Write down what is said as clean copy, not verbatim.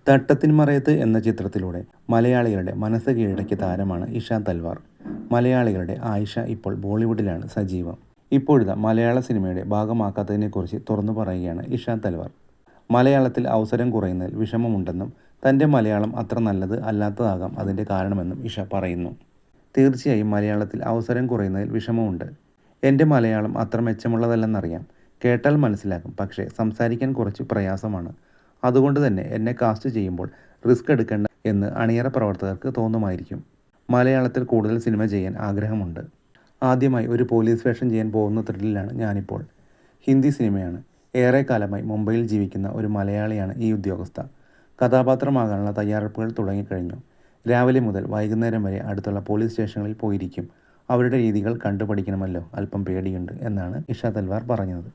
തട്ടത്തിൻമറയത്ത് എന്ന ചിത്രത്തിലൂടെ മലയാളികളുടെ മനസ്സ് കീഴടക്കിയ താരമാണ് ഇഷ തൽവാർ. മലയാളികളുടെ ആയിഷ ഇപ്പോൾ ബോളിവുഡിലാണ് സജീവം. ഇപ്പോഴിതാ മലയാള സിനിമയുടെ ഭാഗമാക്കാത്തതിനെക്കുറിച്ച് തുറന്നു പറയുകയാണ് ഇഷ തൽവാർ. മലയാളത്തിൽ അവസരം കുറയുന്നതിൽ വിഷമമുണ്ടെന്നും തൻ്റെ മലയാളം അത്ര നല്ലത് അല്ലാത്തതാകാം അതിൻ്റെ കാരണമെന്നും ഇഷ പറയുന്നു. തീർച്ചയായും മലയാളത്തിൽ അവസരം കുറയുന്നതിൽ വിഷമമുണ്ട്. എൻ്റെ മലയാളം അത്ര മെച്ചമുള്ളതല്ലെന്നറിയാം. കേട്ടാൽ മനസ്സിലാകും, പക്ഷേ സംസാരിക്കാൻ കുറച്ച് പ്രയാസമാണ്. അതുകൊണ്ട് തന്നെ എന്നെ കാസ്റ്റ് ചെയ്യുമ്പോൾ റിസ്ക് എടുക്കേണ്ട എന്ന് അണിയറ പ്രവർത്തകർക്ക് തോന്നുമായിരിക്കും. മലയാളത്തിൽ കൂടുതൽ സിനിമ ചെയ്യാൻ ആഗ്രഹമുണ്ട്. ആദ്യമായി ഒരു പോലീസ് വേഷം ചെയ്യാൻ പോകുന്ന ത്രില്ലിലാണ് ഞാനിപ്പോൾ. ഹിന്ദി സിനിമയാണ്. ഏറെക്കാലമായി മുംബൈയിൽ ജീവിക്കുന്ന ഒരു മലയാളിയാണ് ഈ ഉദ്യോഗസ്ഥ. കഥാപാത്രമാകാനുള്ള തയ്യാറെടുപ്പുകൾ തുടങ്ങിക്കഴിഞ്ഞു. രാവിലെ മുതൽ വൈകുന്നേരം വരെ അടുത്തുള്ള പോലീസ് സ്റ്റേഷനുകളിൽ പോയിരിക്കും. അവരുടെ രീതികൾ കണ്ടുപഠിക്കണമല്ലോ, അല്പം പേടിയുണ്ട് എന്നാണ് ഇഷ തൽവാർ പറഞ്ഞത്.